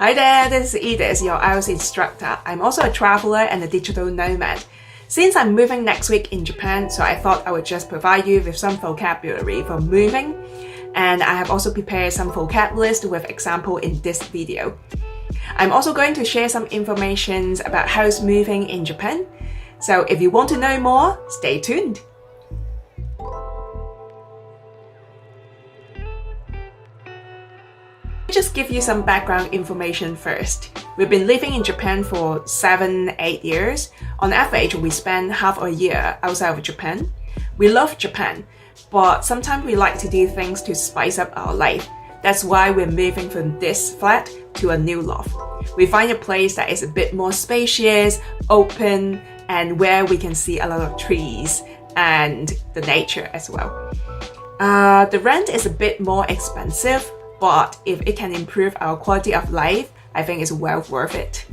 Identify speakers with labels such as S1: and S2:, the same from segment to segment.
S1: Hi there, this is Edith, your IELTS instructor. I'm also a traveler and a digital nomad. Since I'm moving next week in Japan, so I thought I would just provide you with some vocabulary for moving. And I have also prepared some vocab list with example in this video. I'm also going to share some information about house moving in Japan. So if you want to know more, stay tuned. Just give you some background information first. We've been living in Japan for 7-8 years. On average, we spend half a year outside of Japan. We love Japan, but sometimes we like to do things to spice up our life. That's why we're moving from this flat to a new loft. We find a place that is a bit more spacious, open, and where we can see a lot of trees and the nature as well. The rent is a bit more expensive, but if it can improve our quality of life, I think it's well worth it.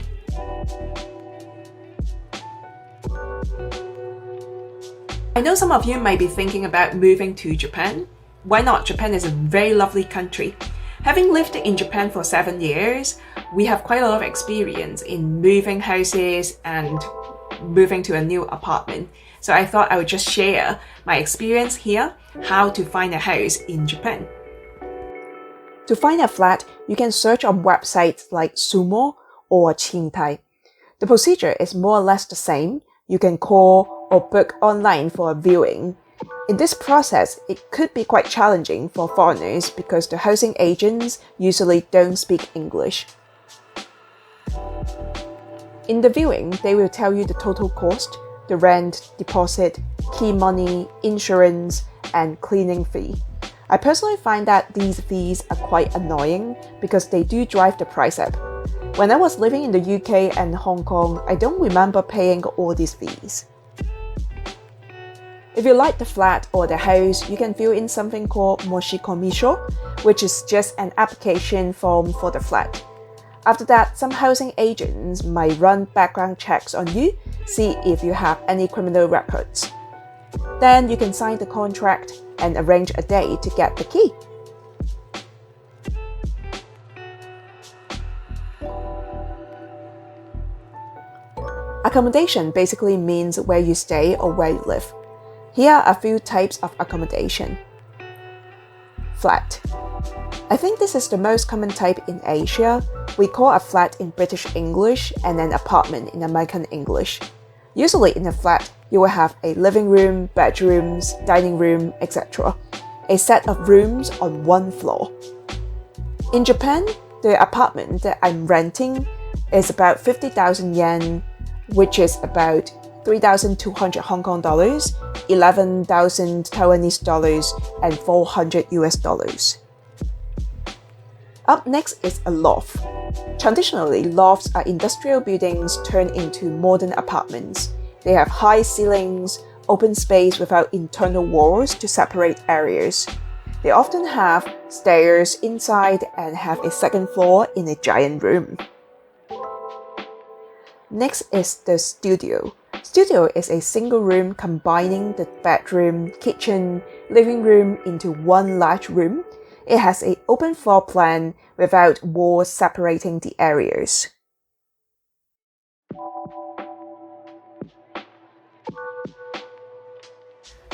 S1: I know some of you might be thinking about moving to Japan. Why not? Japan is a very lovely country. Having lived in Japan for 7 years, we have quite a lot of experience in moving houses and moving to a new apartment. So I thought I would just share my experience here, how to find a house in Japan. To find a flat, you can search on websites like Sumo or Qingtai. The procedure is more or less the same. You can call or book online for a viewing. In this process, it could be quite challenging for foreigners because the housing agents usually don't speak English. In the viewing, they will tell you the total cost, the rent, deposit, key money, insurance, and cleaning fee. I personally find that these fees are quite annoying because they do drive the price up. When I was living in the UK and Hong Kong, I don't remember paying all these fees. If you like the flat or the house, you can fill in something called moshikomisho, which is just an application form for the flat. After that, some housing agents might run background checks on you, see if you have any criminal records. Then you can sign the contract and arrange a day to get the key. Accommodation basically means where you stay or where you live. Here are a few types of accommodation. Flat. I think this is the most common type in Asia. We call a flat in British English and an apartment in American English. Usually in a flat, you will have a living room, bedrooms, dining room, etc. A set of rooms on one floor. In Japan, the apartment that I'm renting is about 50,000 yen, which is about 3,200 Hong Kong dollars, 11,000 Taiwanese dollars, and 400 US dollars. Up next is a loft. Traditionally, lofts are industrial buildings turned into modern apartments. They have high ceilings, open space without internal walls to separate areas. They often have stairs inside and have a second floor in a giant room. Next is the studio. Studio is a single room combining the bedroom, kitchen, living room into one large room. It has an open floor plan without walls separating the areas.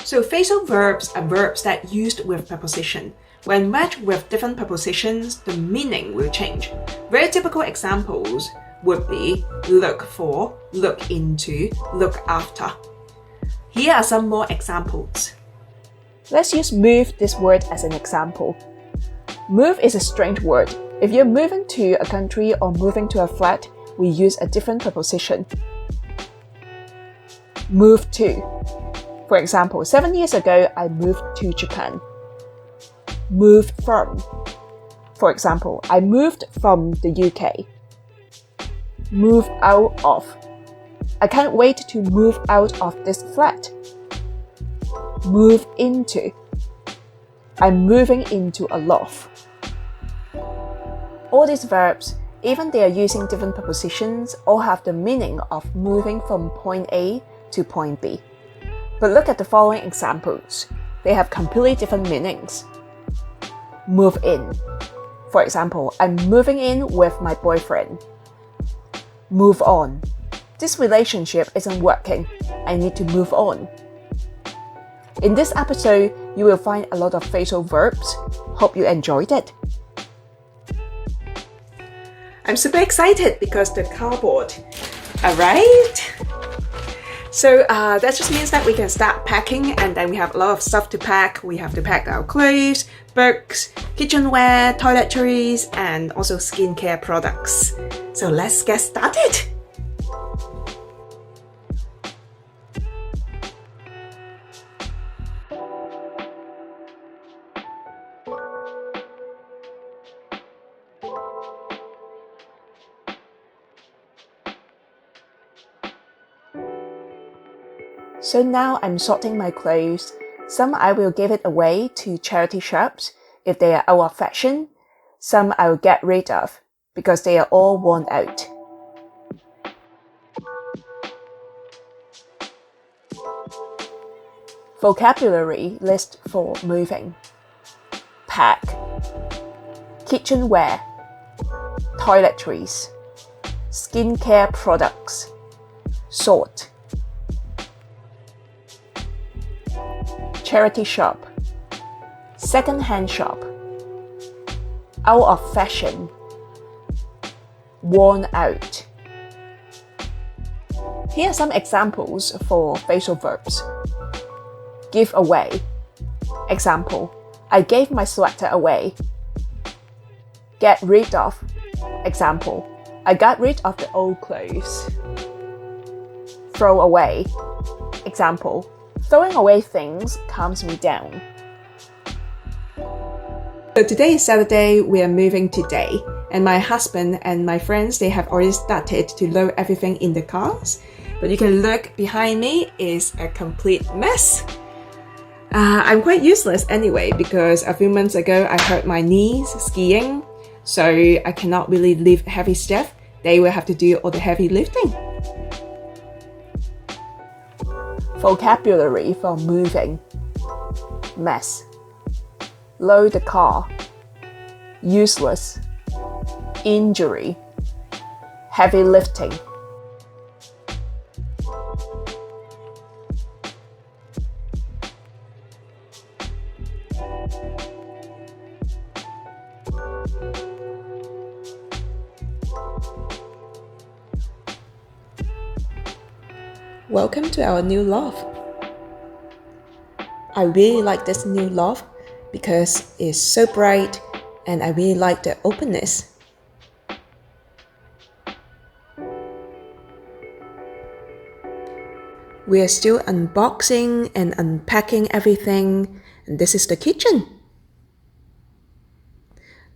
S1: So phrasal verbs are verbs that used with preposition. When matched with different prepositions, the meaning will change. Very typical examples would be look for, look into, look after. Here are some more examples. Let's use move this word as an example. Move is a strange word. If you're moving to a country or moving to a flat, we use a different preposition. Move to. For example, 7 years ago, I moved to Japan. Move from. For example, I moved from the UK. Move out of. I can't wait to move out of this flat. Move into. I'm moving into a loft. All these verbs, even they are using different prepositions, all have the meaning of moving from point A to point B. But look at the following examples. They have completely different meanings. Move in. For example, I'm moving in with my boyfriend. Move on. This relationship isn't working. I need to move on. In this episode, you will find a lot of phrasal verbs. Hope you enjoyed it. I'm super excited because the cardboard arrived. So that just means that we can start packing, and then we have a lot of stuff to pack. We have to pack our clothes, books, kitchenware, toiletries, and also skincare products. So let's get started. So now I'm sorting my clothes. Some I will give it away to charity shops if they are out of fashion. Some I will get rid of because they are all worn out. Vocabulary list for moving. Pack. Kitchenware. Toiletries. Skincare products. Sort. Charity shop, second-hand shop, out of fashion, worn out. Here are some examples for phrasal verbs. Give away. Example, I gave my sweater away. Get rid of. Example, I got rid of the old clothes. Throw away. Example, throwing away things calms me down. So today is Saturday, we are moving today. And my husband and my friends, they have already started to load everything in the cars. But you can look behind me is a complete mess. I'm quite useless anyway, because a few months ago I hurt my knees skiing. So I cannot really lift heavy stuff. They will have to do all the heavy lifting. Vocabulary for moving. Mess. Load the car. Useless. Injury. Heavy lifting. Welcome to our new loft. I really like this new loft because it's so bright and I really like the openness. We are still unboxing and unpacking everything, and this is the kitchen.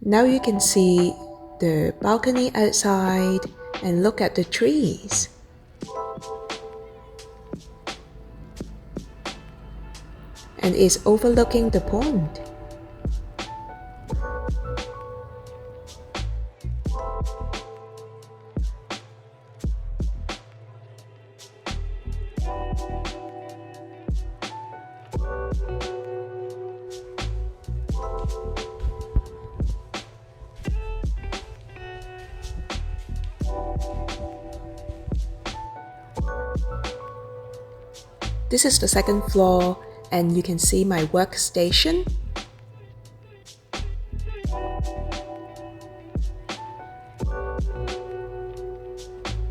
S1: Now you can see the balcony outside and look at the trees. And is overlooking the pond. This is the second floor, and you can see my workstation.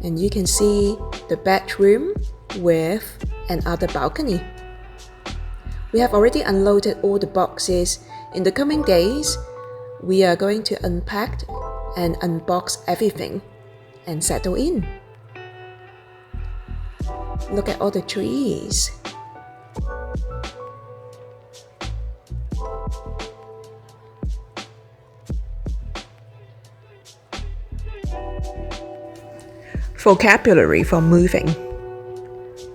S1: And you can see the bedroom with another balcony. We have already unloaded all the boxes. In the coming days, we are going to unpack and unbox everything and settle in. Look at all the trees. Vocabulary for moving.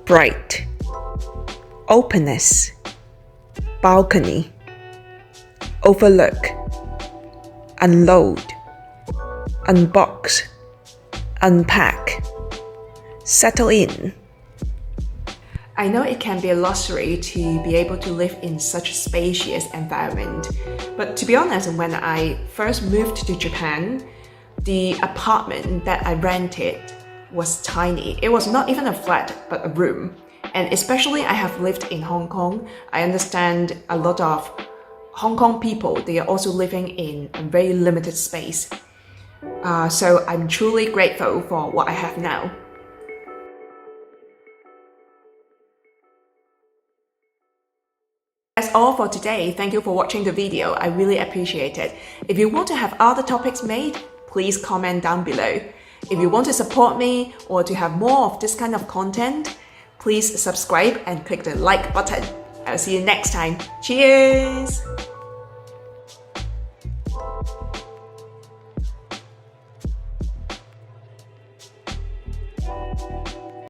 S1: Bright. Openness. Balcony. Overlook. Unload. Unbox. Unpack. Settle in. I know it can be a luxury to be able to live in such a spacious environment, but to be honest, when I first moved to Japan, the apartment that I rented was tiny. It was not even a flat, but a room. And especially I have lived in Hong Kong, I understand a lot of Hong Kong people, they are also living in a very limited space. So I'm truly grateful for what I have now. That's all for today. Thank you for watching the video. I really appreciate it. If you want to have other topics made, please comment down below. If you want to support me or to have more of this kind of content, please subscribe and click the like button. I'll see you next time. Cheers!